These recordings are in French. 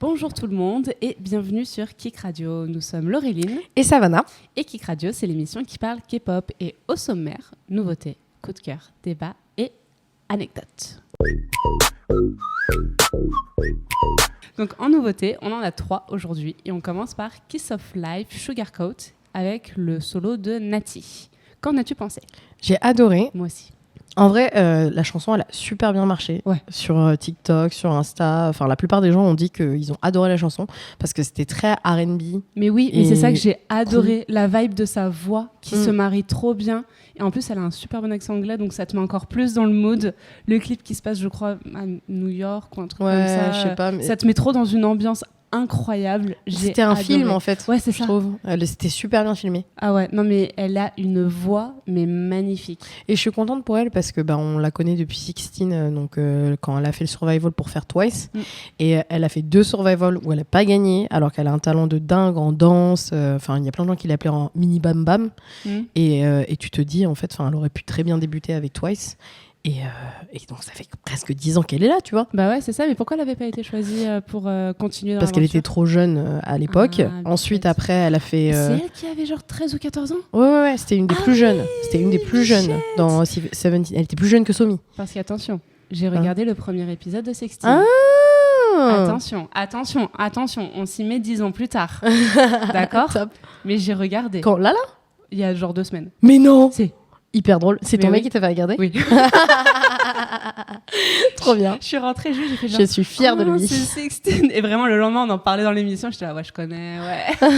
Bonjour tout le monde et bienvenue sur Kik Radio. Nous sommes Laureline et Savannah. Et Kik Radio, c'est l'émission qui parle K-pop. Et au sommaire, nouveautés, coup de cœur, débat et anecdotes. Donc en nouveauté, on en a 3 aujourd'hui. Et on commence par Kiss of Life Sugarcoat avec le solo de Nati. Qu'en as-tu pensé ? J'ai adoré. Moi aussi. En vrai, la chanson, elle a super bien marché sur TikTok, sur Insta. Enfin, la plupart des gens ont dit qu'ils ont adoré la chanson parce que c'était très R&B. Mais oui, mais c'est ça que j'ai adoré, la vibe de sa voix qui se marie trop bien. Et en plus, elle a un super bon accent anglais, donc ça te met encore plus dans le mood. Le clip qui se passe, je crois, à New York ou un truc comme ça. Je sais pas. Mais... ça te met trop dans une ambiance incroyable. C'était un film en fait. Ouais, c'est ça. Je trouve. C'était super bien filmé. Ah ouais, non mais elle a une voix mais magnifique. Et je suis contente pour elle parce que on la connaît depuis 16, donc quand elle a fait le Survival pour faire Twice, et elle a fait 2 Survival où elle a pas gagné alors qu'elle a un talent de dingue en danse. Enfin, il y a plein de gens qui l'appelaient en mini bam bam. Et tu te dis en fait, elle aurait pu très bien débuter avec Twice. Et donc ça fait presque 10 ans qu'elle est là, tu vois. Bah ouais, c'est ça, mais pourquoi elle n'avait pas été choisie pour continuer dans Parce qu'elle était trop jeune à l'époque. Ensuite, après, elle a fait... C'est elle qui avait genre 13 ou 14 ans ? Ouais, c'était une des plus jeunes. C'était une des plus jeunes dans 17. Elle était plus jeune que Somi. Parce qu'attention, j'ai regardé le premier épisode de Sextine. Attention, on s'y met 10 ans plus tard. D'accord ? Top. Mais j'ai regardé. Quand là ? Il y a genre 2 semaines. Mais non ! C'est hyper drôle. C'est ton mec qui t'a fait regarder ? Oui. Trop bien. Je suis rentrée juste, j'ai fait genre... Je suis fière de lui. C'est Sextine. Et vraiment, le lendemain, on en parlait dans l'émission. J'étais là, ouais, je connais, ouais.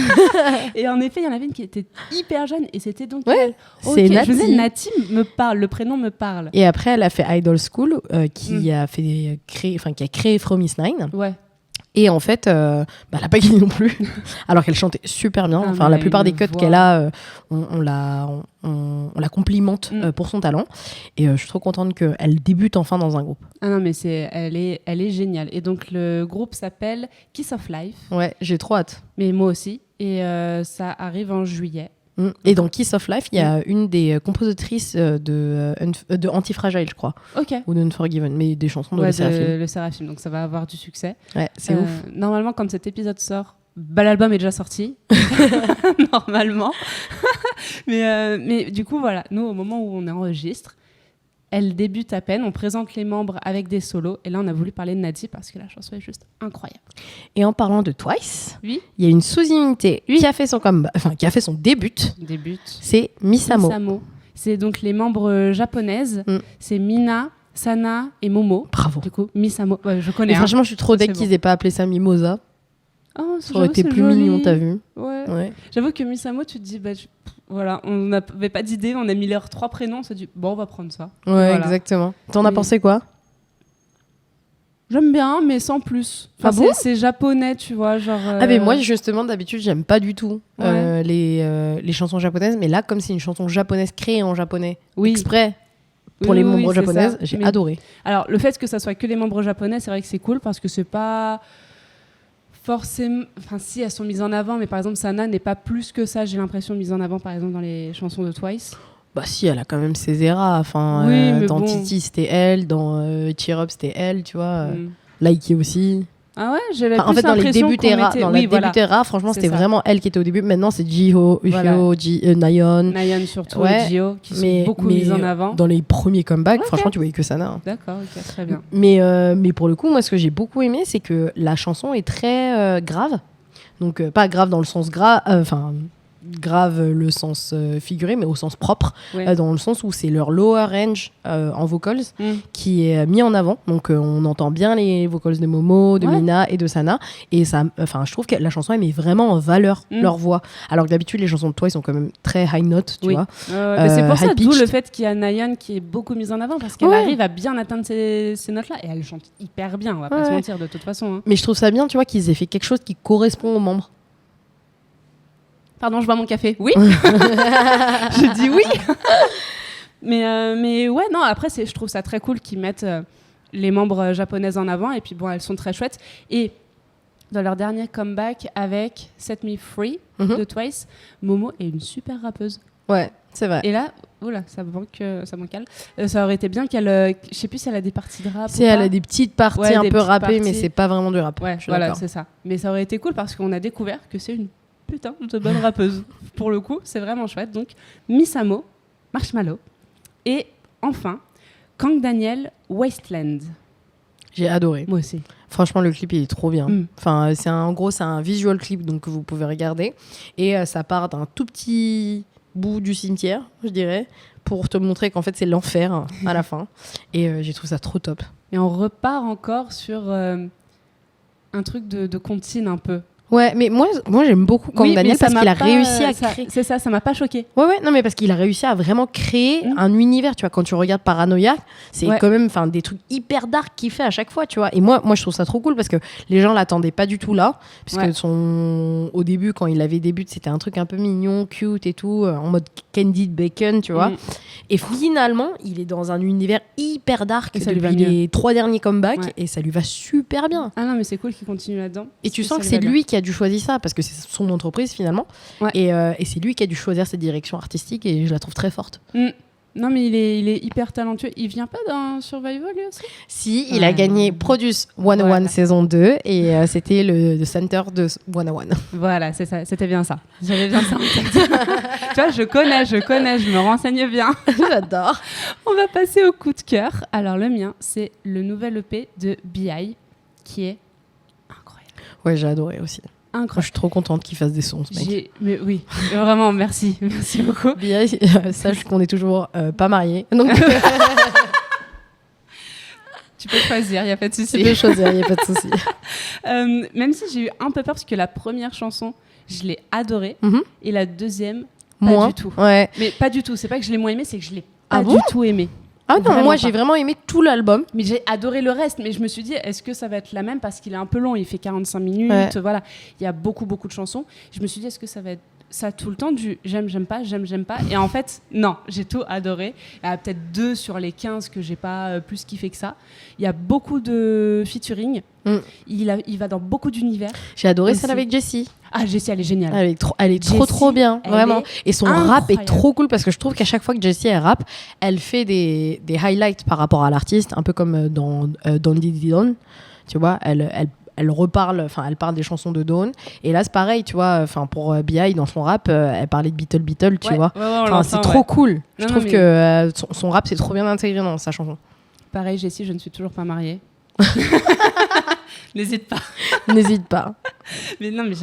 Et en effet, il y en avait une qui était hyper jeune. Et c'était donc elle. C'est Nati. Je disais, Nati me parle. Le prénom me parle. Et après, elle a fait Idol School, qui a créé From Is 9. Ouais. Et en fait, elle n'a pas gagné non plus, alors qu'elle chantait super bien. Enfin, la plupart des cuts qu'elle a, on la complimente pour son talent. Et je suis trop contente qu'elle débute enfin dans un groupe. Ah non, mais elle est géniale. Et donc, le groupe s'appelle Kiss of Life. Ouais, j'ai trop hâte. Mais moi aussi. Et ça arrive en juillet. Et dans Kiss of Life, il y a une des compositrices de Antifragile, je crois. Ok. Ou de Unforgiven, mais des chansons de Le Seraphim. Le Seraphim, donc ça va avoir du succès. Ouais, c'est ouf. Normalement, quand cet épisode sort, l'album est déjà sorti. Normalement. mais du coup, voilà, nous, au moment où on enregistre, elle débute à peine, on présente les membres avec des solos, et là on a voulu parler de Nati parce que la chanson est juste incroyable. Et en parlant de Twice, il y a une sous-unité qui a fait son début. C'est Misamo. C'est donc les membres japonaises, c'est Mina, Sana et Momo. Bravo. Du coup, Misamo, je connais. Et franchement, je suis trop deck qu'ils aient pas appelé ça Mimosa. Oh, ça aurait été plus mignon, t'as vu. Ouais. J'avoue que Misamo, tu te dis, voilà, on n'avait pas d'idée, on a mis leurs 3 prénoms, on s'est dit, bon, on va prendre ça. Ouais, voilà. Exactement. T'en as pensé quoi ? J'aime bien, mais sans plus. Enfin, c'est japonais, tu vois, genre... Ah, mais moi, justement, d'habitude, j'aime pas du tout les chansons japonaises, mais là, comme c'est une chanson japonaise créée en japonais, exprès pour les membres japonaises, j'ai adoré. Alors, le fait que ça soit que les membres japonais, c'est vrai que c'est cool, parce que c'est pas... forcément, enfin si elles sont mises en avant, mais par exemple Sana n'est pas plus que ça, j'ai l'impression, mise en avant par exemple dans les chansons de Twice. Bah si, elle a quand même ses eras, enfin dans Titi c'était elle, dans Cheer Up c'était elle, tu vois, Likey aussi. Ah ouais, j'avais plus en fait dans les débuts Terra, franchement c'était vraiment elle qui était au début. Maintenant c'est Jiho, Ufio, Nayeon surtout, et Jio qui sont beaucoup mises en avant. Dans les premiers comebacks, franchement tu voyais que Sana. D'accord, ok, très bien. Mais pour le coup, moi ce que j'ai beaucoup aimé, c'est que la chanson est très grave. Donc pas grave dans le sens grave le sens figuré, mais au sens propre, dans le sens où c'est leur lower range en vocals qui est mis en avant. Donc on entend bien les vocals de Momo, de Mina et de Sana, et ça, je trouve que la chanson elle met vraiment en valeur leur voix, alors que d'habitude les chansons de Twice sont quand même très high note, tu vois. Mais c'est pour ça, d'où le fait qu'il y a Nayeon qui est beaucoup mise en avant, parce qu'elle arrive à bien atteindre ces notes-là, et elle chante hyper bien, on va pas se mentir de toute façon. Hein. Mais je trouve ça bien, tu vois, qu'ils aient fait quelque chose qui correspond aux membres. Pardon, je bois mon café. Oui. Je dis oui. mais ouais, non, après, je trouve ça très cool qu'ils mettent les membres japonaises en avant. Et puis, bon, elles sont très chouettes. Et dans leur dernier comeback avec Set Me Free de Twice, Momo est une super rappeuse. Ouais, c'est vrai. Et là, Oula, ça manque. Ça aurait été bien qu'elle. Je sais plus si elle a des parties de rap. Si elle a des petites parties un peu rappées, mais c'est pas vraiment du rap. Ouais, voilà, c'est ça. Mais ça aurait été cool parce qu'on a découvert que c'est une putain de bonne rappeuse. Pour le coup, c'est vraiment chouette. Donc, Misamo, Marshmallow. Et enfin, Kang Daniel, Wasteland. J'ai adoré. Moi aussi. Franchement, le clip, il est trop bien. Enfin, c'est un visual clip, donc vous pouvez regarder. Et ça part d'un tout petit bout du cimetière, je dirais, pour te montrer qu'en fait, c'est l'enfer à la fin. Et j'ai trouvé ça trop top. Et on repart encore sur un truc de comptine un peu. Ouais, mais moi j'aime beaucoup Kang Daniel parce qu'il a réussi à créer. C'est ça m'a pas choqué. Ouais, non, mais parce qu'il a réussi à vraiment créer un univers, tu vois. Quand tu regardes Paranoia, c'est quand même des trucs hyper dark qu'il fait à chaque fois, tu vois. Et moi je trouve ça trop cool parce que les gens l'attendaient pas du tout là. Parce que au début, quand il avait débuté, c'était un truc un peu mignon, cute et tout, en mode Candid Bacon, tu vois. Et finalement, il est dans un univers hyper dark depuis les 3 derniers comebacks et ça lui va super bien. Ah non, mais c'est cool qu'il continue là-dedans. Et tu sens que c'est lui qui a dû choisir ça parce que c'est son entreprise finalement et c'est lui qui a dû choisir cette direction artistique et je la trouve très forte. Non mais il est hyper talentueux. Il vient pas d'un Survival lui aussi? Si, il a gagné Produce 101 saison 2 et c'était le center de 101. Voilà, c'est ça, c'était bien ça. J'avais bien ça en tête. Tu vois, je connais, je me renseigne bien. J'adore. On va passer au coup de cœur. Alors le mien, c'est le nouvel EP de B.I. qui est incroyable. Ouais, j'ai adoré aussi. Incroyable. Moi, je suis trop contente qu'il fasse des sons, ce mec. Mais oui, vraiment, merci beaucoup. B.I., sache qu'on est toujours pas mariés. Donc tu peux choisir, il n'y a pas de souci. Tu peux choisir, il n'y a pas de souci. Même si j'ai eu un peu peur parce que la première chanson, je l'ai adorée et la deuxième, pas du tout. Ouais. Mais pas du tout, c'est pas que je l'ai moins aimée, c'est que je l'ai pas du tout aimée. Ah non, vraiment moi j'ai vraiment aimé tout l'album. Mais j'ai adoré le reste, mais je me suis dit, est-ce que ça va être la même parce qu'il est un peu long, il fait 45 minutes, voilà. Il y a beaucoup de chansons. Je me suis dit, est-ce que ça va être ça tout le temps, du j'aime pas. Et en fait, non, j'ai tout adoré. Il y a peut-être 2 sur les 15 que j'ai pas plus kiffé que ça. Il y a beaucoup de featuring. Il va dans beaucoup d'univers. J'ai adoré celle avec Jessie. Ah, Jessie, elle est géniale. Elle est trop bien, vraiment. Et son rap est trop cool parce que je trouve qu'à chaque fois que Jessie elle rappe, elle fait des highlights par rapport à l'artiste, un peu comme dans Don Diddy Don. Tu vois, elle reparle, enfin elle parle des chansons de Dawn et là c'est pareil, tu vois, enfin pour B.I. dans son rap elle parlait de Beetle tu vois, enfin c'est trop cool. Je trouve que son rap c'est trop bien intégré dans sa chanson. Pareil, Jessie, je ne suis toujours pas mariée. N'hésite pas. Mais non, mais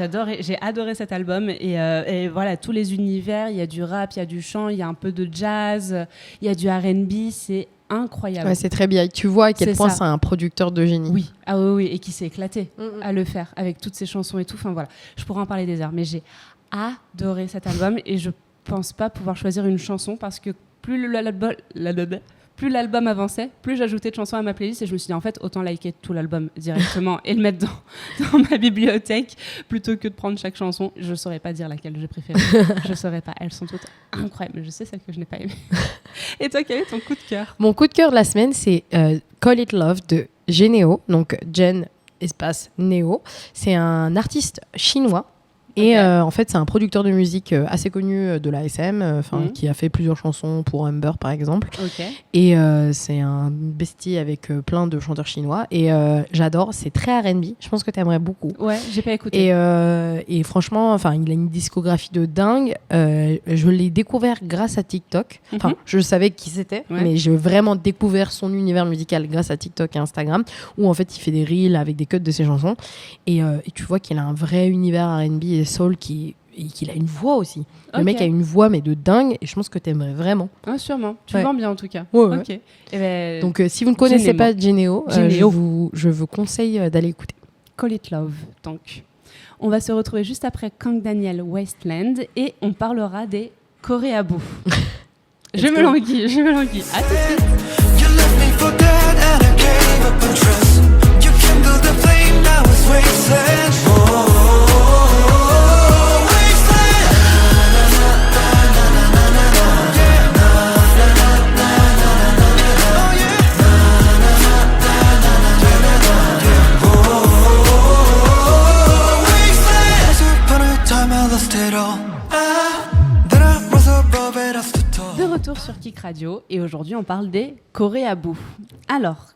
j'ai adoré cet album et voilà, tous les univers, il y a du rap, il y a du chant, il y a un peu de jazz, il y a du R&B, c'est incroyable. Ouais, c'est très bien. Tu vois à quel point c'est un producteur de génie. Oui, oui, et qui s'est éclaté à le faire avec toutes ses chansons et tout. Enfin voilà, je pourrais en parler des heures, mais j'ai adoré cet album et je pense pas pouvoir choisir une chanson parce que plus l'album avançait, plus j'ajoutais de chansons à ma playlist et je me suis dit en fait autant liker tout l'album directement et le mettre dans ma bibliothèque plutôt que de prendre chaque chanson. Je saurais pas dire laquelle j'ai préférée. Je saurais pas. Elles sont toutes incroyables, mais je sais celle que je n'ai pas aimée. Et toi, quel est ton coup de cœur? Mon coup de cœur de la semaine, c'est Call It Love de Geneo, donc Gen espace Neo. C'est un artiste chinois. Et en fait, c'est un producteur de musique assez connu de la SM, qui a fait plusieurs chansons pour Humber, par exemple. Et c'est un bestie avec plein de chanteurs chinois. Et j'adore, c'est très R&B. Je pense que tu aimerais beaucoup. Ouais, j'ai pas écouté. Et franchement, il a une discographie de dingue. Je l'ai découvert grâce à TikTok. Je savais qui c'était, mais j'ai vraiment découvert son univers musical grâce à TikTok et Instagram, où en fait, il fait des reels avec des cuts de ses chansons. Et tu vois qu'il a un vrai univers R&B et soul qu'il a une voix aussi. Le mec a une voix mais de dingue et je pense que t'aimerais vraiment. Ah, sûrement. Tu vends bien en tout cas. Ouais. Okay. Et donc si vous ne connaissez pas Geneo, je vous conseille d'aller écouter. Call It Love. Donc, on va se retrouver juste après Kang Daniel, Wasteland et on parlera des Choréabou. Je me languis. À tout de suite. De retour sur Kik Radio et aujourd'hui on parle des coréabous. Alors,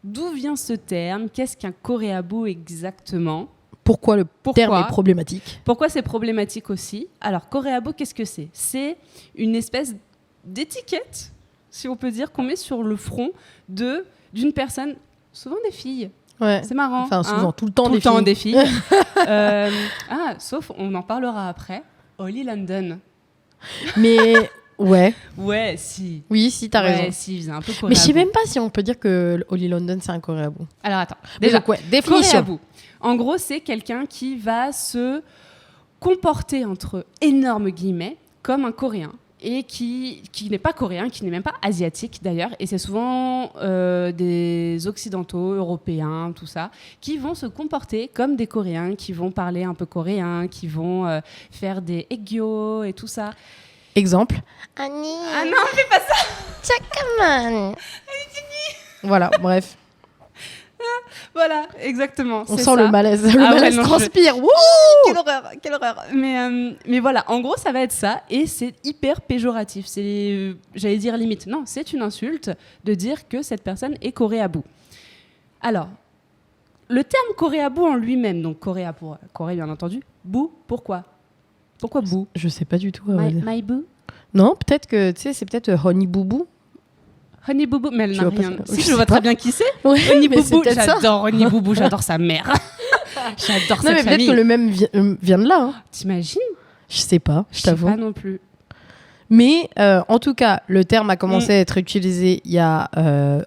d'où vient ce terme? Qu'est-ce qu'un coréabou exactement? Pourquoi le terme est problématique? Pourquoi c'est problématique aussi? Alors, coréabou, qu'est-ce que c'est? C'est une espèce d'étiquette, si on peut dire, qu'on met sur le front d'une personne, souvent des filles. Ouais. C'est marrant. Enfin, souvent, hein, tout le temps des filles. Sauf, on en parlera après, Holly London. Mais ouais. Ouais, si. Oui, si, t'as raison. Ouais, si, il faisait un peu coréabou. Mais je sais même pas si on peut dire que Holly London, c'est un coréabou. Alors, attends. Déjà, Donc, définition. Coréabou. En gros, c'est quelqu'un qui va se comporter, entre énormes guillemets, comme un Coréen. Et qui n'est pas coréen, qui n'est même pas asiatique d'ailleurs, et c'est souvent des occidentaux, européens, tout ça, qui vont se comporter comme des Coréens, qui vont parler un peu coréen, qui vont faire des egyo et tout ça. Exemple. Annie. Ah non, fais pas ça. 잠깐만. Voilà, bref. Voilà, exactement. On c'est sent ça. le malaise. Le Ah ouais, malaise non, transpire. Wouh. Quelle horreur, quelle horreur. Mais voilà, en gros, ça va être ça, et c'est hyper péjoratif. C'est, j'allais dire limite, non, c'est une insulte de dire que cette personne est coréabou. Alors, le terme coréabou en lui-même, donc Coréa pour Corée bien entendu, bou, pourquoi bou? Je sais pas du tout. My boo? Non, peut-être que tu sais, c'est peut-être Honey Boubou. Honey Boubou, mais elle n'a rien. Si, je vois pas. très bien qui c'est. Ouais, Honey mais c'est Boubou, peut-être ça. j'adore Honey Boubou, j'adore sa mère. J'adore Non, cette mais peut-être famille. que le même vient de là. Hein. T'imagines? Je sais pas, je Je sais t'avoue. pas non plus. Mais en tout cas, le terme a commencé à être utilisé il y a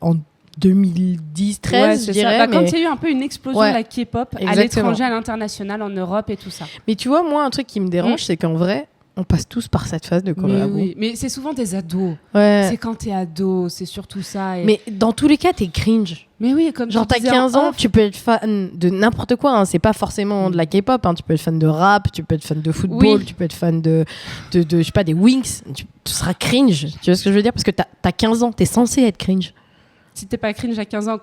en 2010-13, Ouais, je c'est dirais. ça. Bah, mais... Quand il y a eu un peu une explosion Ouais, de la K-pop à exactement. l'étranger, à l'international, en Europe et tout ça. mais tu vois, moi, un truc qui me dérange, c'est qu'en vrai, on passe tous par cette phase de coréabou. Mais c'est souvent des ados. Ouais. C'est quand t'es ado, c'est surtout ça. Et... Mais dans tous les cas, t'es cringe. Mais oui, comme Genre, tu t'as disais 15 en ans, off, tu peux être fan de n'importe quoi. Hein. C'est pas forcément de la K-pop. Hein. Tu peux être fan de rap, tu peux être fan de football, Oui. tu peux être fan de je sais pas, des Wings. Tu seras cringe. Tu vois ce que je veux dire? Parce que t'as 15 ans, t'es censé être cringe. Si t'es pas cringe à 15 ans,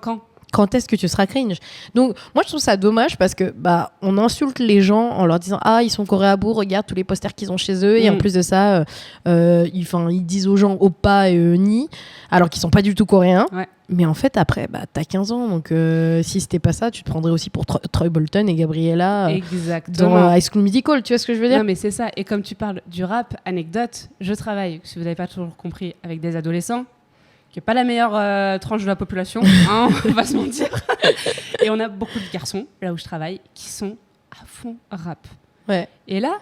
Quand est-ce que tu seras cringe? Donc, moi, je trouve ça dommage parce que on insulte les gens en leur disant ils sont coréabous, regarde tous les posters qu'ils ont chez eux. Et en plus de ça, ils disent aux gens oppa et ni, alors qu'ils sont pas du tout coréens. Ouais. Mais en fait, après, t'as 15 ans. Donc, si c'était pas ça, tu te prendrais aussi pour Troy Bolton et Gabriella Exactement. dans High School Musical. Tu vois ce que je veux dire? Non, mais c'est ça. Et comme tu parles du rap, anecdote, je travaille, si vous n'avez pas toujours compris, avec des adolescents, qui n'est pas la meilleure tranche de la population, hein, on va se mentir. Et on a beaucoup de garçons, là où je travaille, qui sont à fond rap. Ouais. Et là,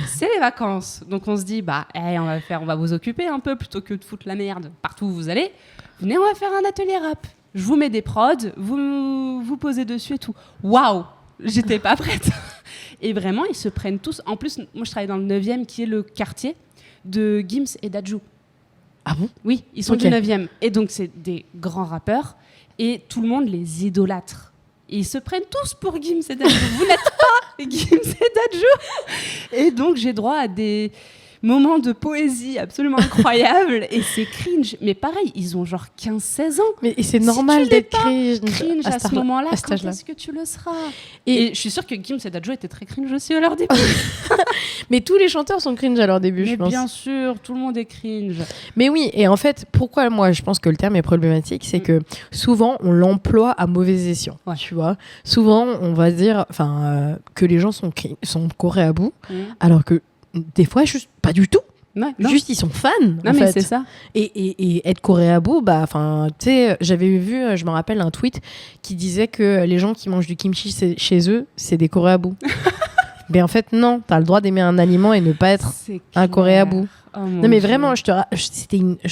c'est les vacances. Donc on se dit, on va vous occuper un peu, plutôt que de foutre la merde partout où vous allez. Venez, on va faire un atelier rap. Je vous mets des prods, vous posez dessus et tout. Waouh, j'étais pas prête. Et vraiment, ils se prennent tous. En plus, moi je travaille dans le 9e, qui est le quartier de Gims et Dadju. Ah bon? Oui, ils sont du 9e. Et donc, c'est des grands rappeurs. Et tout le monde les idolâtre. Et ils se prennent tous pour Gims et Dadju. Vous n'êtes pas Gims et Dadju. Et donc, j'ai droit à des moments de poésie absolument incroyables. Et c'est cringe. Mais pareil, ils ont genre 15-16 ans. Mais c'est Si normal tu l'es d'être pas cringe à ce moment-là, à cet quand âge-là. est-ce que tu le seras? Et- Et je suis sûre que Gims et Dadju étaient très cringe aussi à leur début. Mais tous les chanteurs sont cringe à leur début, je Mais pense. bien sûr, tout le monde est cringe. Mais oui, et en fait, pourquoi moi je pense que le terme est problématique, c'est que souvent on l'emploie à mauvais escient. Ouais. Tu vois, souvent on va dire, que les gens sont coréabous, alors que des fois juste pas du tout. Ouais, non. Juste ils sont fans. Non, en mais fait. c'est ça. Et être coréabou, tu sais, j'avais vu, je me rappelle un tweet qui disait que les gens qui mangent du kimchi chez eux, c'est des coréabous. Mais en fait, non, t'as le droit d'aimer un aliment et ne pas être C'est un clair. coréabou. Oh mon Non mais Dieu. vraiment, je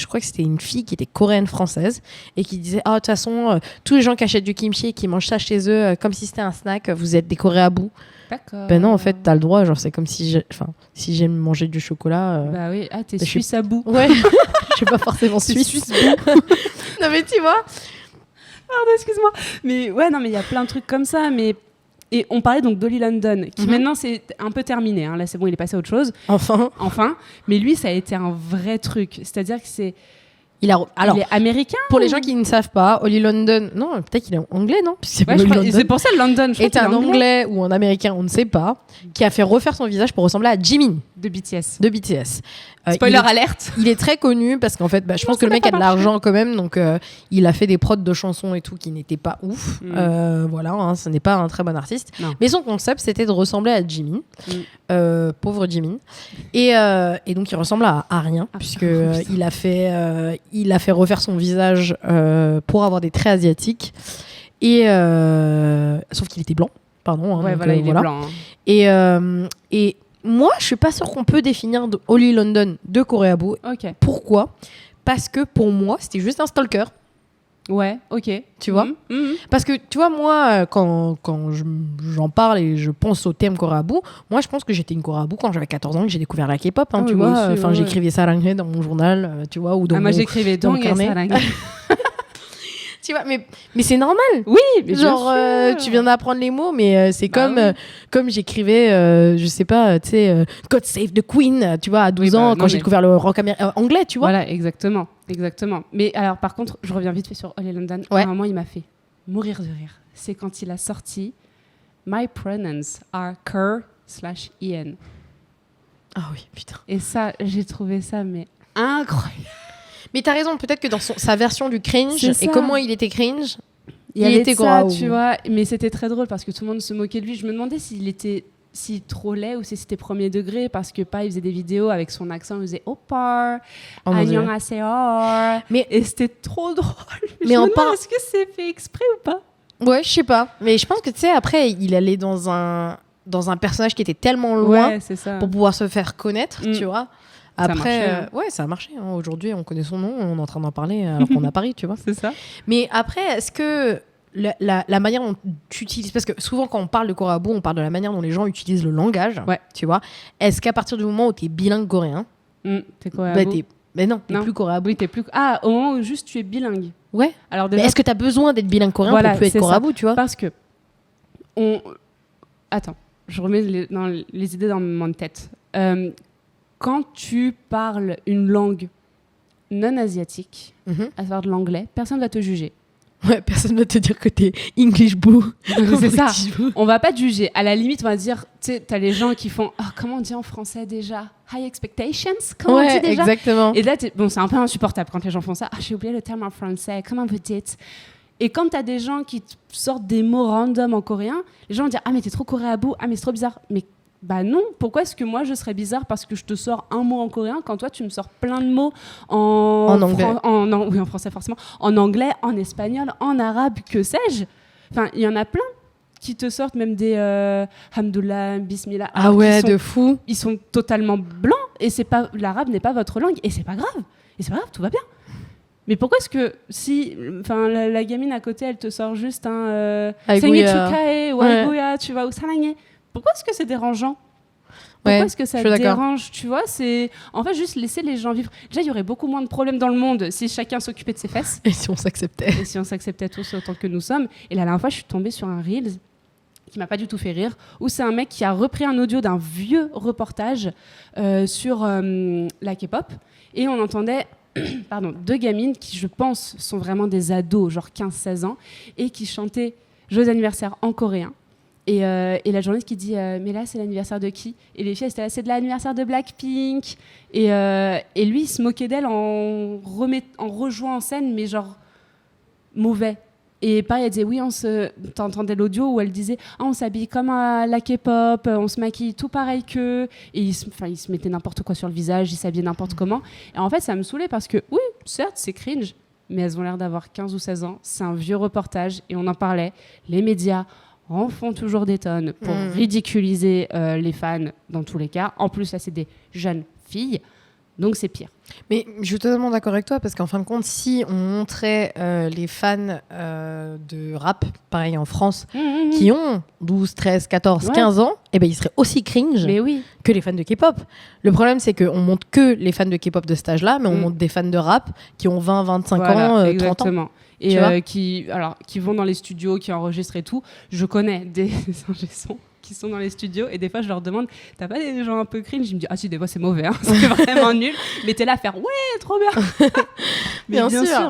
crois que c'était une fille qui était coréenne française et qui disait de toute façon tous les gens qui achètent du kimchi et qui mangent ça chez eux comme si c'était un snack, vous êtes des coréabous. D'accord. Ben non, en fait, t'as le droit, genre c'est comme si j'aime manger du chocolat. Bah oui, t'es je suis- suisse à bout. Ouais, je suis pas forcément C'est suisse. suisse Non mais tu vois. Pardon, excuse-moi. Mais ouais, non, mais il y a plein de trucs comme ça. Et on parlait donc d'Holly London, qui maintenant c'est un peu terminé. Hein. Là, c'est bon, il est passé à autre chose. Enfin. Mais lui, ça a été un vrai truc. C'est-à-dire que il est américain. Pour les gens qui ne savent pas, Holly London, non, peut-être qu'il est anglais, non? Puisque Ouais, c'est pour ça London. Je crois est qu'il un anglais ou un américain, on ne sait pas, qui a fait refaire son visage pour ressembler à Jimin. De BTS. De BTS. Spoiler alerte. Il est très connu parce qu'en fait, je pense que le mec a de l'argent quand même, donc il a fait des prods de chansons et tout qui n'étaient pas ouf. Voilà, hein, ce n'est pas un très bon artiste. Non. Mais son concept, c'était de ressembler à Jimin, pauvre Jimin, et donc il ressemble à rien puisque il a fait refaire son visage pour avoir des traits asiatiques et sauf qu'il était blanc. Pardon. Hein, ouais, donc, voilà, il est blanc. Hein. Et moi, je suis pas sûre qu'on peut définir Holly London de Koreaboo. Ok. Pourquoi ? Parce que pour moi, c'était juste un stalker. Ouais, ok. Tu vois ? Parce que, tu vois, moi, quand j'en parle et je pense au thème Koreaboo, moi, je pense que j'étais une Koreaboo quand j'avais 14 ans, que j'ai découvert la K-pop, hein, tu vois. Enfin, j'écrivais Saranghae dans mon journal, tu vois, ou dans moi, j'écrivais dans donc le carnet. Tu vois, mais c'est normal. Oui, mais genre tu viens d'apprendre les mots, mais c'est comme j'écrivais, je sais pas, tu sais, God Save the Queen, tu vois, à 12 ans, quand j'ai découvert le rock anglais, tu vois. Voilà, exactement. Mais alors, par contre, je reviens vite fait sur Holly London. À un moment, il m'a fait mourir de rire. C'est quand il a sorti My pronouns are Ker/Ian. Ah oui, putain. Et ça, j'ai trouvé ça, mais incroyable. Mais t'as raison, peut-être que dans sa version du cringe, et comment il était cringe, il était ça, tu vois. Mais c'était très drôle parce que tout le monde se moquait de lui. Je me demandais s'il trollait ou si c'était premier degré parce que il faisait des vidéos avec son accent, il faisait Opar, Annyeonghaseyo. Et c'était trop drôle. Mais est-ce que c'est fait exprès ou pas ? Ouais, je sais pas. Mais je pense que tu sais, après, il allait dans un personnage qui était tellement loin pour pouvoir se faire connaître, tu vois. Après, ça a marché. Hein. Aujourd'hui, on connaît son nom, on est en train d'en parler alors qu'on est à Paris, tu vois. C'est ça. Mais après, est-ce que la manière dont tu utilises... Parce que souvent, quand on parle de Koreaboo, on parle de la manière dont les gens utilisent le langage, tu vois. Est-ce qu'à partir du moment où tu es bilingue coréen... t'es Koreaboo mais non, t'es plus Koreaboo. Oui, t'es plus... Ah, au moment où juste tu es bilingue. Ouais. Alors déjà, mais est-ce que tu as besoin d'être bilingue coréen pour plus être Koreaboo, tu vois ? Parce que... Attends, je remets les idées dans mon tête. Quand tu parles une langue non asiatique, à savoir de l'anglais, personne ne va te juger. Ouais, personne ne va te dire que t'es English boo. C'est ça. On va pas te juger. À la limite, on va dire, tu sais, t'as les gens qui font, comment on dit en français déjà ? High expectations ? Comment on dit déjà ? Exactement. Et là, c'est un peu insupportable quand les gens font ça. J'ai oublié le terme en français. Comment vous dites ? Et quand t'as des gens qui sortent des mots random en coréen, les gens vont dire, mais t'es trop Koreaboo. Mais c'est trop bizarre. Mais non, pourquoi est-ce que moi je serais bizarre parce que je te sors un mot en coréen quand toi tu me sors plein de mots en anglais, oui, en français forcément, en anglais, en espagnol, en arabe, que sais-je. Enfin, il y en a plein qui te sortent même des Hamdoullah, Bismillah. Ah ouais, de fou. Ils sont totalement blancs et l'arabe n'est pas votre langue et c'est pas grave. Et c'est pas grave, tout va bien. Mais pourquoi est-ce que si la gamine à côté elle te sort juste un Sengichukae ou Aiguya, tu vois, ou Saranghae, pourquoi est-ce que c'est dérangeant ? Pourquoi est-ce que ça te dérange ? Tu vois, c'est en fait juste laisser les gens vivre. Déjà, il y aurait beaucoup moins de problèmes dans le monde si chacun s'occupait de ses fesses. Et si on s'acceptait. Et si on s'acceptait tous autant que nous sommes. Et la dernière fois, je suis tombée sur un Reels qui m'a pas du tout fait rire, où c'est un mec qui a repris un audio d'un vieux reportage sur la K-pop. Et on entendait deux gamines qui, je pense, sont vraiment des ados, genre 15-16 ans, et qui chantaient « Joyeux anniversaire » en coréen. Et la journaliste qui dit mais là c'est l'anniversaire de qui ? Et les filles, c'était là, c'est de l'anniversaire de Blackpink. Et lui, il se moquait d'elle en rejouant en scène, mais genre mauvais. Et pareil, elle disait oui, t'entendais l'audio où elle disait on s'habille comme à la K-pop, on se maquille tout pareil qu'eux. Et il se mettait n'importe quoi sur le visage, il s'habillait n'importe comment. Et en fait, ça me saoulait parce que oui, certes, c'est cringe, mais elles ont l'air d'avoir 15 ou 16 ans. C'est un vieux reportage et on en parlait. Les médias en font toujours des tonnes pour ridiculiser les fans dans tous les cas. En plus, là, c'est des jeunes filles, donc c'est pire. Mais je suis totalement d'accord avec toi, parce qu'en fin de compte, si on montrait les fans de rap, pareil en France, qui ont 12, 13, 14, 15 ans, eh ben, ils seraient aussi cringe que les fans de K-pop. Le problème, c'est qu'on montre que les fans de K-pop de cet âge-là, mais on montre des fans de rap qui ont 20, 25 ans, 30 ans. Et qui vont dans les studios, qui enregistrent et tout. Je connais des ingé-sons qui sont dans les studios et des fois je leur demande, t'as pas des gens un peu cringe? Je me dis, ah si, des fois c'est mauvais, hein, c'est vraiment nul, mais t'es là à faire, ouais, trop bien. Mais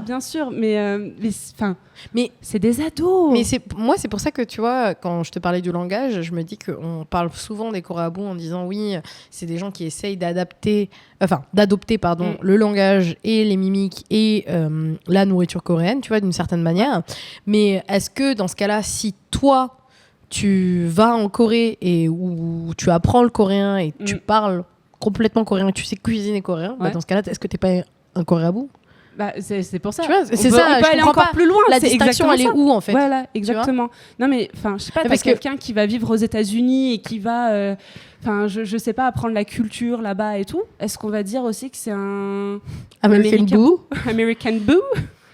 bien sûr, mais c'est des ados. Mais moi, c'est pour ça que tu vois, quand je te parlais du langage, je me dis qu'on parle souvent des Coréabous en disant oui, c'est des gens qui essayent d'adopter le langage et les mimiques et la nourriture coréenne, tu vois, d'une certaine manière. Mais est-ce que dans ce cas-là, si toi, tu vas en Corée et où tu apprends le coréen et tu parles complètement coréen, tu sais cuisiner coréen, bah dans ce cas-là, est-ce que t'es pas un Coréabou? Bah, c'est pour ça. Tu vois, c'est ça. On peut aller encore plus loin. La distinction, elle est où en fait? Voilà, exactement. Non mais, je sais pas. T'as quelqu'un qui va vivre aux États-Unis et qui va, je sais pas, apprendre la culture là-bas et tout. Est-ce qu'on va dire aussi que c'est un American Boo? American Boo?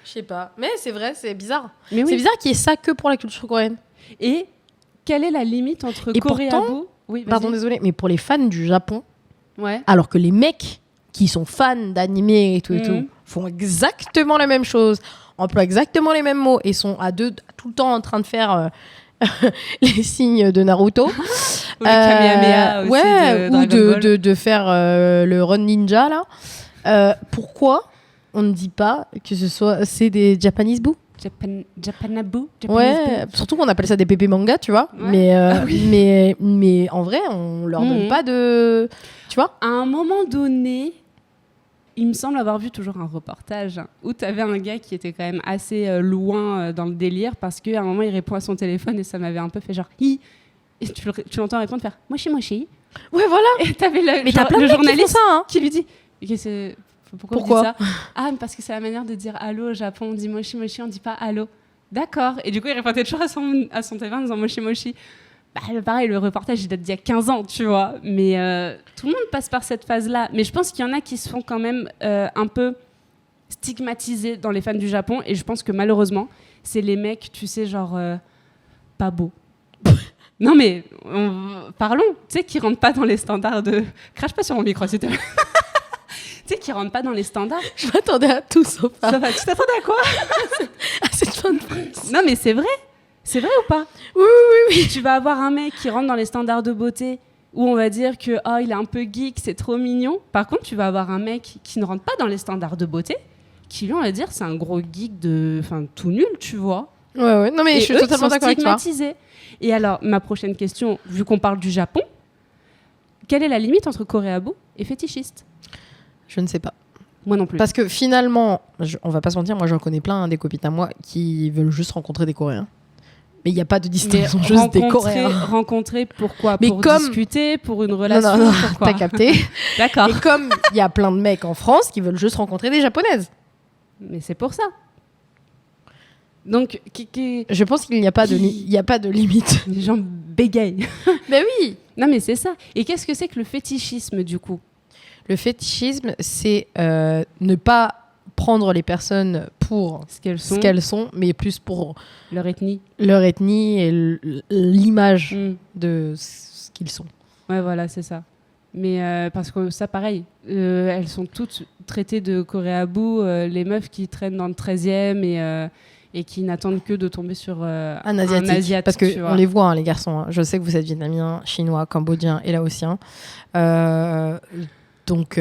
Je sais pas. Mais c'est vrai, c'est bizarre. Mais oui. C'est bizarre qu'il y ait ça que pour la culture coréenne. Et quelle est la limite entre Coréabou? Oui, pardon, désolé, mais pour les fans du Japon, ouais. Alors que les mecs qui sont fans d'animé et tout font exactement la même chose, emploient exactement les mêmes mots et sont tout le temps en train de faire les signes de Naruto. Ou les Kamehameha aussi de faire le Run Ninja là. Pourquoi on ne dit pas que c'est des Japanese Boo? Japanaboo. Ouais, surtout qu'on appelle ça des pépés manga, tu vois. Ouais. Mais en vrai, on leur donne pas de... Tu vois? À un moment donné, il me semble avoir vu toujours un reportage où tu avais un gars qui était quand même assez loin dans le délire parce qu'à un moment, il répond à son téléphone et ça m'avait un peu fait genre... Et tu l'entends répondre, faire « Moshi Moshi ». Ouais, voilà. Et t'avais le journaliste qui lui dit... Pourquoi on dit ça? Ah, parce que c'est la manière de dire allô au Japon. On dit moshi moshi, on dit pas allô. D'accord. Et du coup, il répondait toujours à son téléphone en disant moshi moshi. Bah, pareil, le reportage, il date d'il y a 15 ans, tu vois. Mais tout le monde passe par cette phase-là. Mais je pense qu'il y en a qui se font quand même un peu stigmatisés dans les fans du Japon. Et je pense que malheureusement, c'est les mecs, tu sais, genre pas beaux. Non, mais parlons. Tu sais, qui rentrent pas dans les standards de... Crache pas sur mon micro, s'il te plaît. Tu sais, qui rentrent pas dans les standards. Je m'attendais à tout sauf ça va. Tu t'attendais à quoi? À cette fin de phrase. Non, mais c'est vrai. C'est vrai ou pas? Oui. Tu vas avoir un mec qui rentre dans les standards de beauté où on va dire que il est un peu geek, c'est trop mignon. Par contre, tu vas avoir un mec qui ne rentre pas dans les standards de beauté, qui lui, on va dire, c'est un gros geek tout nul, tu vois. Ouais. Non, mais je suis totalement d'accord avec toi. Et alors, ma prochaine question, vu qu'on parle du Japon, quelle est la limite entre Coréabou et fétichiste? Je ne sais pas. Moi non plus. Parce que finalement, on va pas se mentir, moi j'en connais plein des copines à moi qui veulent juste rencontrer des Coréens. Mais il n'y a pas de distinction, juste des Coréens. Rencontrer pourquoi? Mais pour discuter, pour une relation? Non, pourquoi? T'as capté. D'accord. Et comme il y a plein de mecs en France qui veulent juste rencontrer des Japonaises. Mais c'est pour ça. Donc, je pense qu'il n'y a pas de limite. Les gens bégayent. Mais oui. Non, mais c'est ça. Et qu'est-ce que c'est que le fétichisme, du coup? Le fétichisme, c'est ne pas prendre les personnes pour ce qu'elles sont, mais plus pour leur ethnie et l'image de ce qu'ils sont. Ouais, voilà, c'est ça. Mais parce que ça, pareil, elles sont toutes traitées de Coréabou, les meufs qui traînent dans le 13e et qui n'attendent que de tomber sur un Asiatique. Parce qu'on les voit, hein, les garçons. Hein. Je sais que vous êtes vietnamiens, chinois, cambodgiens et laotiens. Donc,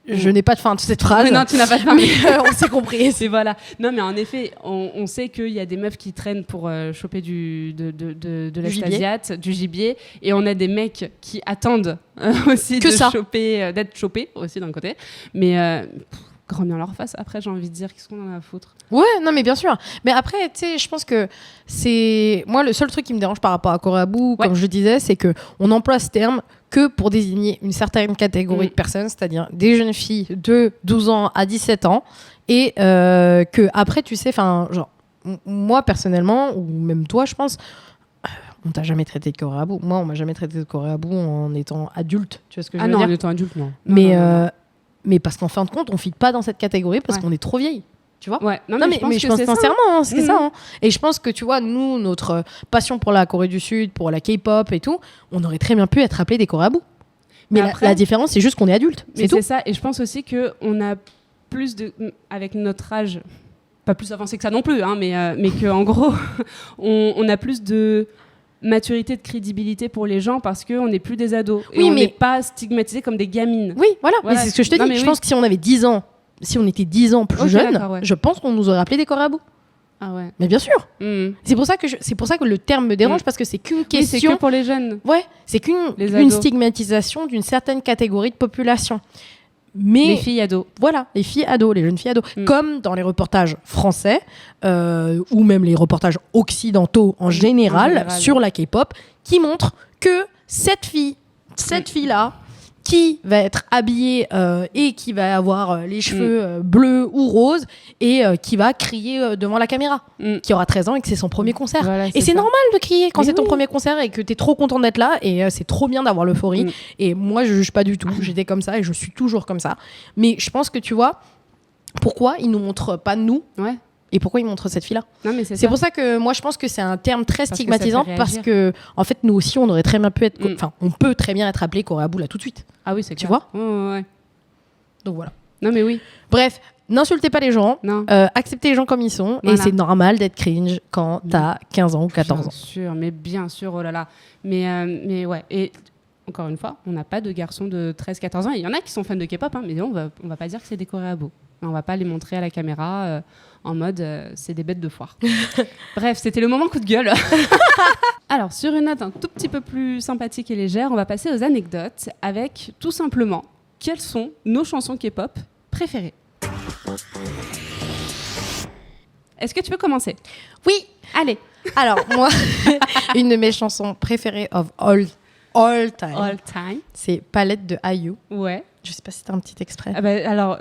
je n'ai pas de fin à toute cette phrase. Non, tu n'as pas de fin. Mais on s'est compris. Et voilà. Non, mais en effet, on sait qu'il y a des meufs qui traînent pour choper de l'Est-Asiate, du gibier. Et on a des mecs qui attendent aussi d'être chopés aussi d'un côté. Mais grand bien leur face. Après, j'ai envie de dire, qu'est-ce qu'on en a à foutre? Ouais, non, mais bien sûr. Mais après, tu sais, je pense que c'est... Moi, le seul truc qui me dérange par rapport à Coréabou, comme je disais, c'est qu'on emploie ce terme que pour désigner une certaine catégorie de personnes, c'est-à-dire des jeunes filles de 12 ans à 17 ans. Et que après, tu sais, genre, moi, personnellement, ou même toi, je pense... On t'a jamais traité de Coréabou. Moi, on m'a jamais traité de Coréabou en étant adulte. Tu vois ce que je veux dire? Ah non, en étant adulte, non. Mais parce qu'en fin de compte, on ne fit pas dans cette catégorie parce qu'on est trop vieille. Tu vois? Ouais. Non, mais je pense sincèrement, hein, c'est ça. Hein. Et je pense que, tu vois, nous, notre passion pour la Corée du Sud, pour la K-pop et tout, on aurait très bien pu être appelés des Coréabous. Mais après, la différence, c'est juste qu'on est adulte. C'est ça. Et je pense aussi qu'on a plus de... Avec notre âge, pas plus avancé que ça non plus, hein, mais qu'en gros, on a plus de maturité, de crédibilité pour les gens parce qu'on n'est plus des ados. Et Oui, on mais- n'est pas stigmatisés comme des gamines. Oui, voilà. Voilà. Mais c'est ce que je te Non, dis. mais Je oui. pense que si on avait 10 ans, si on était 10 ans plus Ok, jeune, d'accord, ouais. je pense qu'on nous aurait appelé des corabous. Ah ouais. Mais bien sûr. Mhm. C'est pour ça que le terme me dérange parce que c'est qu'une Oui, c'est question. que pour les jeunes. Ouais, c'est qu'une Les une ados. stigmatisation d'une certaine catégorie de population. Mais Les filles ados. voilà, les filles ados, les jeunes filles ados, Mm. comme dans les reportages français ou même les reportages occidentaux en général sur la K-pop, qui montrent que cette fille-là, qui va être habillée et qui va avoir les cheveux bleus ou roses et qui va crier devant la caméra, Mm. qui aura 13 ans et que c'est son premier concert. Voilà, Et c'est ça. normal de crier quand Mais c'est ton oui. premier concert et que t'es trop content d'être là et c'est trop bien d'avoir l'euphorie. Mm. Et moi, je juge pas du tout. J'étais comme ça et je suis toujours comme ça. Mais je pense que tu vois, pourquoi ils nous montrent pas nous Ouais. et pourquoi ils montrent cette fille-là. Non, mais c'est C'est ça. pour ça que moi, je pense que c'est un terme très que ça stigmatisant fait parce réagir. que, en fait, nous aussi, on aurait très bien pu être. Mm. Enfin, on peut très bien être appelé Corabou là tout de suite. Ah oui, c'est Tu clair. vois Ouais, ouais, ouais. Donc voilà. Non, mais oui. Bref, n'insultez pas les gens. Non. Acceptez les gens comme ils sont. Voilà. Et c'est normal d'être cringe quand t'as 15 ans ou 14 Bien ans. sûr, mais bien sûr, oh là là. Mais ouais, et encore une fois, on n'a pas de garçons de 13-14 ans. Il y en a qui sont fans de K-pop, hein, mais on va pas dire que c'est des coréabos. On va pas les montrer à la caméra en mode c'est des bêtes de foire. Bref, c'était le moment coup de gueule. Alors, sur une note un tout petit peu plus sympathique et légère, on va passer aux anecdotes avec tout simplement quelles sont nos chansons K-pop préférées. Est-ce que tu peux commencer? Oui. Allez. Alors, moi, une de mes chansons préférées of all time, All time. c'est Palette de IU. Ouais. Je sais pas si t'as un petit extrait. Ah bah, alors,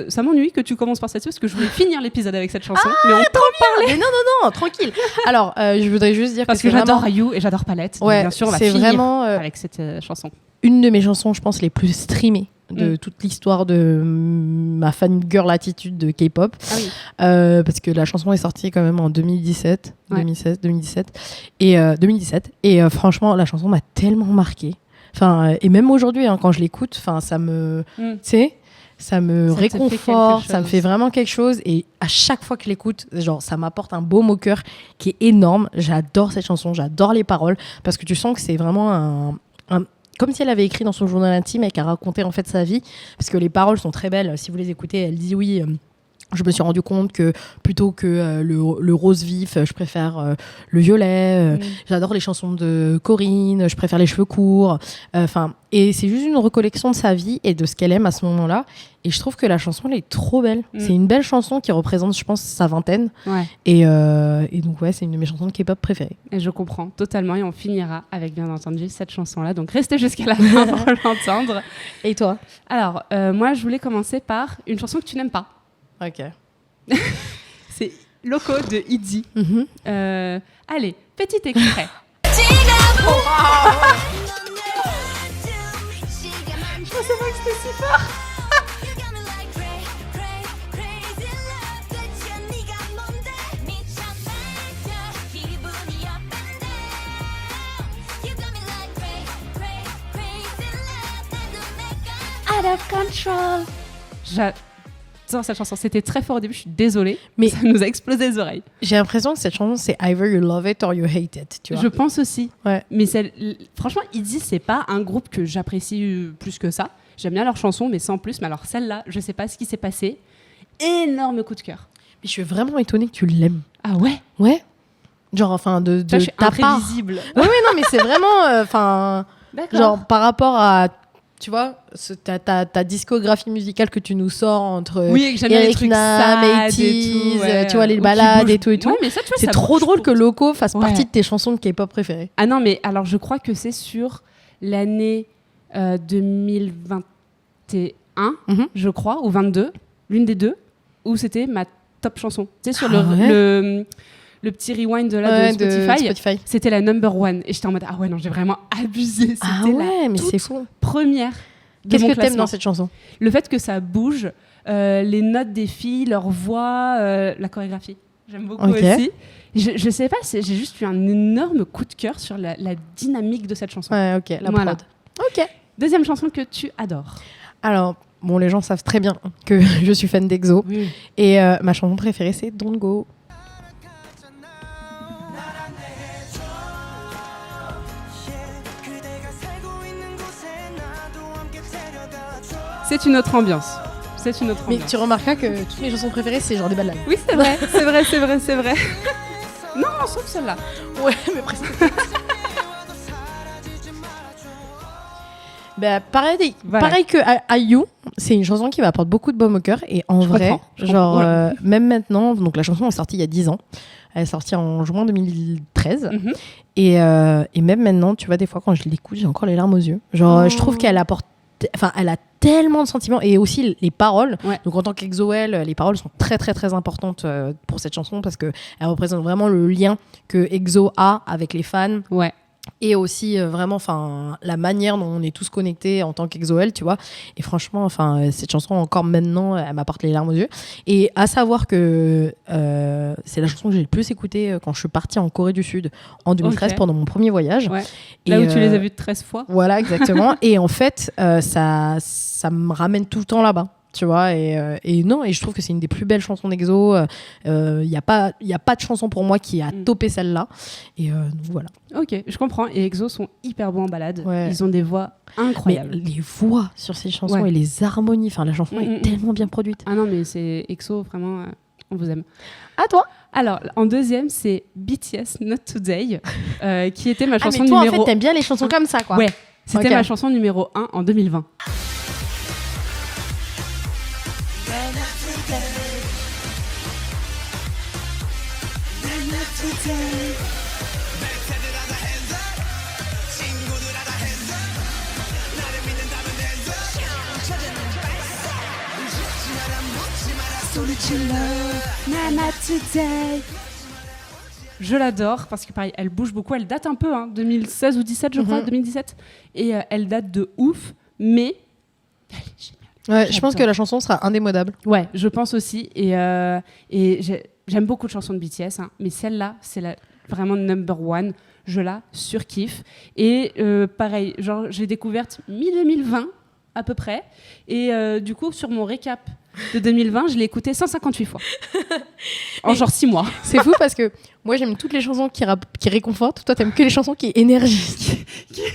ça m'ennuie que tu commences par cette parce que je voulais finir l'épisode avec cette chanson. Mais on peut en parler Mais non, tranquille. Alors, je voudrais juste dire parce que que c'est j'adore vraiment... IU et j'adore Palette. Donc Ouais, bien sûr, on va c'est finir vraiment avec cette chanson. une de mes chansons, je pense, les plus streamées de Mm. toute l'histoire de ma fangirl attitude de K-pop. Ah oui. Parce que la chanson est sortie quand même en 2017, Ouais. 2017. Et, 2017. Et franchement, la chanson m'a tellement marquée. Enfin, et même aujourd'hui, hein, quand je l'écoute, ça me... Mm. Tu sais, ça me Ça te fait réconforte, quelque ça me chose. fait vraiment quelque chose. Et à chaque fois que je l'écoute, genre, ça m'apporte un baume au cœur qui est énorme. J'adore cette chanson, j'adore les paroles, parce que tu sens que c'est vraiment comme si elle avait écrit dans son journal intime et qu'elle racontait en fait sa vie, parce que les paroles sont très belles. Si vous les écoutez, elle dit oui. Je me suis rendu compte que plutôt que le rose vif, je préfère le violet. J'adore les chansons de Corinne, je préfère les cheveux courts. Et c'est juste une recollection de sa vie et de ce qu'elle aime à ce moment-là. Et je trouve que la chanson, elle est trop belle. Mm. C'est une belle chanson qui représente, je pense, sa vingtaine. Ouais. Et donc, ouais, c'est une de mes chansons de K-pop préférées. Et je comprends totalement. Et on finira avec, bien entendu, cette chanson-là. Donc, restez jusqu'à la fin pour l'entendre. Et toi? Alors, moi, je voulais commencer par une chanson que tu n'aimes pas. Ok. C'est Loco de ITZY. Mhm. Allez, petit extrait. Je pensais pas que c'était si fort. Out of control. J'adore cette chanson. C'était très fort au début. Je suis désolée. Mais- ça nous a explosé les oreilles. J'ai l'impression que cette chanson, c'est Either you love it or you hate it. Tu vois? Je pense aussi. Ouais. Mais franchement, ITZY, c'est pas un groupe que j'apprécie plus que ça. J'aime bien leurs chansons, mais sans plus. Mais alors celle-là, je sais pas ce qui s'est passé. Énorme coup de cœur. Mais je suis vraiment étonnée que tu l'aimes. Ah ouais. Ouais. Genre, enfin, de Tu vois, je suis ta part. imprévisible. Oui, non, mais c'est vraiment, enfin, D'accord. genre par rapport à, tu vois, ta discographie musicale que tu nous sors entre oui, et que j'aime bien les Eric trucs Nam, sad 80s, et tout, ouais, tu vois, les ou qui balades bougent. et tout et tout. Ouais, mais ça, tu vois, C'est ça trop bouge drôle que pour- Loco fasse Ouais. partie de tes chansons de K-pop préférées. Ah non, mais alors je crois que c'est sur l'année 2021, Mhm. je crois, ou 22, l'une des deux, où c'était ma top chanson. Tu sais, sur Ah ouais le petit rewind de Ouais, de Spotify, Spotify. c'était la number one. Et j'étais en mode, ah ouais, non, j'ai vraiment abusé. C'était Ah la ouais, mais toute c'est fou. première de Qu'est-ce mon que t'aimes classement. dans cette chanson? Le fait que ça bouge, les notes des filles, leur voix, la chorégraphie. J'aime beaucoup Ok. aussi. Je sais pas, j'ai juste eu un énorme coup de cœur sur la dynamique de cette chanson. Ouais, ok, la Voilà. prod. Ok. Deuxième chanson que tu adores. Alors, bon, les gens savent très bien que je suis fan d'EXO. Oui. Et ma chanson préférée, c'est Don't Go. c'est une autre ambiance. C'est une autre Mais ambiance. tu remarqueras que toutes mes chansons préférées, c'est genre des ballades. Oui, c'est vrai, c'est vrai, c'est vrai, c'est vrai. Non, sauf celle-là. Ouais, mais presque. Bah, pareil, Voilà. pareil que IU, c'est une chanson qui m'apporte beaucoup de baume au cœur. Et en vrai, je genre, comprends. même maintenant, donc la chanson est sortie il y a 10 ans. Elle est sortie en juin 2013. Mhm. Et même maintenant, tu vois, des fois, quand je l'écoute, j'ai encore les larmes aux yeux. Genre, Oh. je trouve qu'elle apporte. Enfin, elle a tellement de sentiments. Et aussi les paroles. Ouais. Donc, en tant qu'Exo-L, les paroles sont très, très, très importantes pour cette chanson parce qu'elle représente vraiment le lien que EXO a avec les fans. Ouais. Et aussi vraiment la manière dont on est tous connectés en tant qu'EXO-L, tu vois. Et franchement, cette chanson, encore maintenant, elle m'apporte les larmes aux yeux. Et à savoir que c'est la chanson que j'ai le plus écoutée quand je suis partie en Corée du Sud en 2013 Ok. pendant mon premier voyage. Ouais. Et, Là où tu les as vus 13 fois. Voilà, exactement. Et en fait, ça me ramène tout le temps là-bas. Tu vois, et non, et je trouve que c'est une des plus belles chansons d'EXO. Il n'y a pas de chanson pour moi qui a topé celle-là. Et donc voilà. Ok, je comprends. Et EXO sont hyper bons en balade. Ouais. Ils ont des voix Mais incroyables. les voix sur ces chansons Ouais. et les harmonies, la chanson est tellement bien produite. Ah non, mais c'est EXO, vraiment, on vous aime. À toi. Alors, en deuxième, c'est BTS Not Today, qui était ma chanson mais toi, numéro... en fait, t'aimes bien les chansons comme ça, quoi. Ouais, c'était Ok. ma chanson numéro 1 en 2020. Je l'adore parce que pareil, elle bouge beaucoup, elle date un peu, 2016 ou 17 je crois, 2017, et elle date de ouf, mais elle est géniale. Ouais, je pense J'adore. que la chanson sera indémodable. Ouais, je pense aussi, et j'aime beaucoup de chansons de BTS, mais celle-là, c'est vraiment number one, je la surkiffe, et pareil, genre j'ai découverte mi-2020 à peu près, et du coup sur mon récap de 2020, je l'ai écouté 158 fois, en genre 6 mois. C'est fou parce que moi, j'aime toutes les chansons qui réconfortent. Toi, t'aimes que les chansons qui énergisent.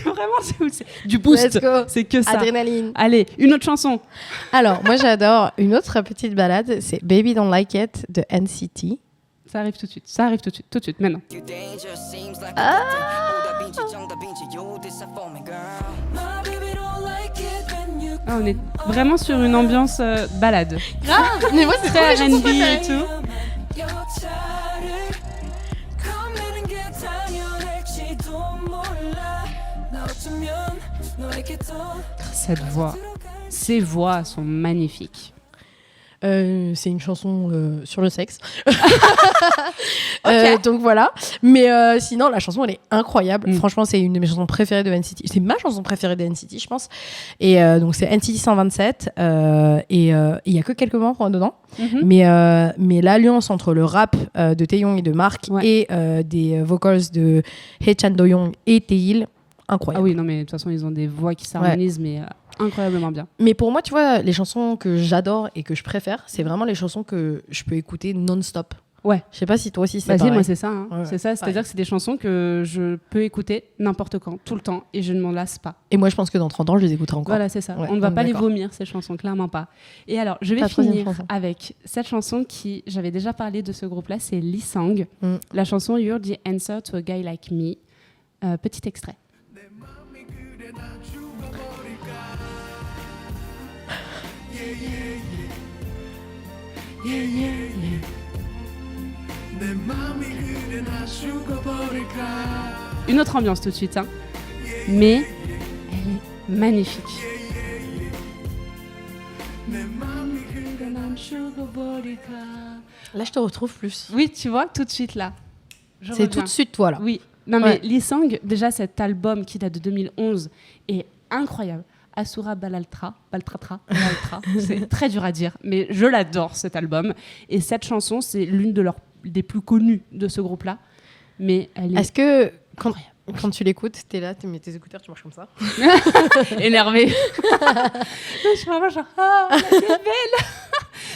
Vraiment, c'est du boost. Let's go. C'est que ça. Adrénaline. Allez, une autre chanson. Alors, moi, j'adore une autre petite balade. C'est Baby Don't Like It de NCT. Ça arrive tout de suite. Ça arrive tout de suite, maintenant. Ah, on est vraiment sur une ambiance balade. Mais moi, c'est Très trop mes chansons R&B et préférées. tout. Cette voix, ces voix sont magnifiques. C'est une chanson sur le sexe. Donc voilà. Mais sinon, la chanson, elle est incroyable. Franchement, c'est une de mes chansons préférées de NCT. C'est ma chanson préférée de NCT, je pense. Et donc, c'est NCT 127. Et il n'y a que quelques membres dedans. Mais l'alliance entre le rap de Taeyong et de Mark et des vocals de Hye Chan Do-young et Taeil, Ah incroyable. oui, non, mais de toute façon, ils ont des voix qui s'harmonisent, mais incroyablement bien. Mais pour moi, tu vois, les chansons que j'adore et que je préfère, c'est vraiment les chansons que je peux écouter non-stop. Ouais. Je sais pas si toi aussi c'est Vas-y, pareil. moi c'est ça. Ouais, c'est ça, c'est-à-dire que c'est des chansons que je peux écouter n'importe quand, tout le temps, et je ne m'en lasse pas. Et moi, je pense que dans 30 ans, je les écouterai encore. Voilà, c'est ça. Ouais, On ne va donc pas les d'accord. vomir, ces chansons, clairement pas. Et alors, je vais Ta troisième finir chanson. avec cette chanson qui, j'avais déjà parlé de ce groupe-là, c'est Lee Sang. La chanson You're the Answer to a Guy Like Me. Petit extrait. Une autre ambiance tout de suite, mais elle est magnifique. Là, je te retrouve plus. Oui, tu vois, tout de suite là. Je C'est reviens. tout de suite toi, là. Oui, non Ouais. mais Lee Sang, déjà cet album qui date de 2011 est incroyable. Asura Balaltra, c'est très dur à dire, mais je l'adore cet album. Et cette chanson, c'est l'une des plus connues de ce groupe-là. Mais elle est Est-ce que quand tu l'écoutes, t'es là, tu mets tes écouteurs, tu marches comme ça? énervée. Je suis vraiment genre, ah, elle est belle.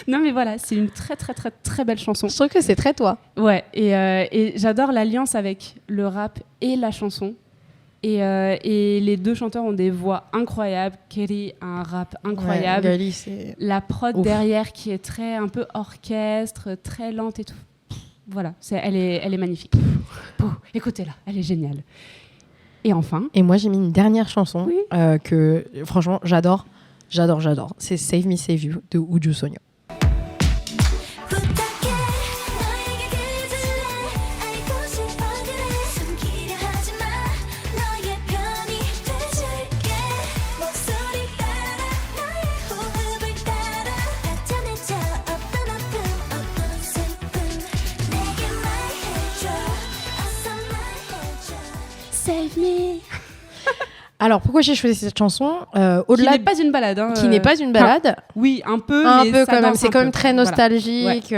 Non mais voilà, c'est une très très très très belle chanson. Je trouve que c'est très toi. Ouais, et j'adore l'alliance avec le rap et la chanson. Et les deux chanteurs ont des voix incroyables. Kelly a un rap incroyable. Ouais, Gali, c'est... La prod Ouf. derrière qui est très un peu orchestre, très lente et tout. Voilà, elle est magnifique. Écoutez-la, elle est géniale. Et enfin... Et moi, j'ai mis une dernière chanson Oui. que, franchement, j'adore. C'est Save Me Save You de Uju Sonyo. Save me. Alors, pourquoi j'ai choisi cette chanson Qui au-delà n'est pas une balade. Hein, qui n'est pas une balade, oui, un peu, un mais peu ça quand même. danse C'est un quand peu. même très Voilà. nostalgique.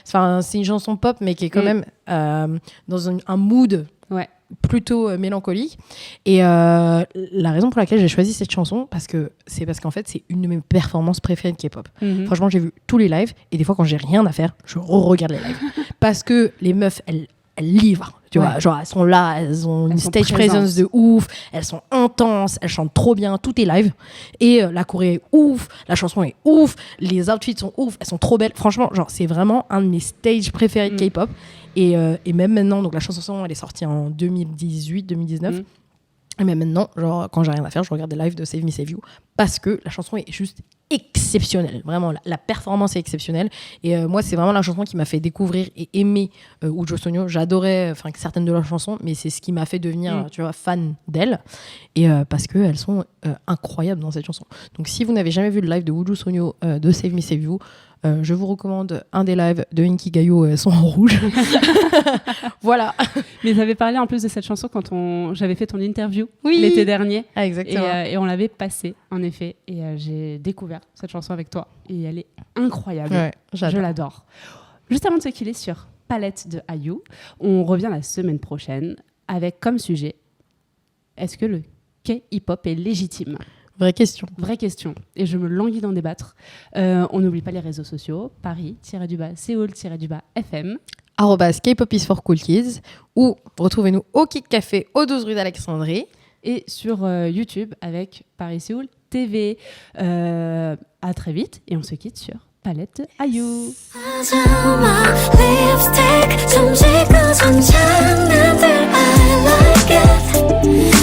Enfin, c'est une chanson pop, mais qui est quand même dans un mood Ouais. plutôt mélancolique. Et la raison pour laquelle j'ai choisi cette chanson, parce qu'en fait, c'est une de mes performances préférées de K-pop. Mhm. Franchement, j'ai vu tous les lives, et des fois, quand j'ai rien à faire, je re-regarde les lives. Parce que les meufs, elles livrent. Tu Ouais. vois, genre, elles sont là, elles ont une sont stage présentes. presence de ouf, elles sont intenses, elles chantent trop bien, tout est live. Et la choré est ouf, la chanson est ouf, les outfits sont ouf, elles sont trop belles. Franchement, genre, c'est vraiment un de mes stages préférés de K-pop. Et même maintenant, donc la chanson, elle est sortie en 2018-2019. Et même maintenant, genre, quand j'ai rien à faire, je regarde des lives de Save Me Save You parce que la chanson est juste exceptionnelle. Vraiment, la performance est exceptionnelle. Et moi, c'est vraiment la chanson qui m'a fait découvrir et aimer Ujo Sonyo. J'adorais certaines de leurs chansons, mais c'est ce qui m'a fait devenir tu vois, fan d'elles. Et parce qu'elles sont incroyables dans cette chanson. Donc, si vous n'avez jamais vu le live de Ujo Sonyo de Save Me Save You, je vous recommande un des lives de Inkigayo, son en rouge. Voilà. Mais j'avais parlé en plus de cette chanson quand j'avais fait ton interview Oui. l'été dernier. Ah, exactement. Et on l'avait passée, en effet. Et j'ai découvert cette chanson avec toi. Et elle est incroyable. Ouais, Je l'adore. Juste avant de se quitter sur Palette de IU, on revient la semaine prochaine avec comme sujet, est-ce que le K-hip-hop est légitime ? Vraie question. Vraie question. Et je me languis d'en débattre. On n'oublie pas les réseaux sociaux, Paris-Séoul-FM. @K-pop is for cool kids, ou retrouvez-nous au Kik Café au 12 rue d'Alexandrie. Et sur YouTube avec Paris Séoul TV. À très vite et on se quitte sur Palette IU. lipstick 좀 지고 좀 장난들 I like it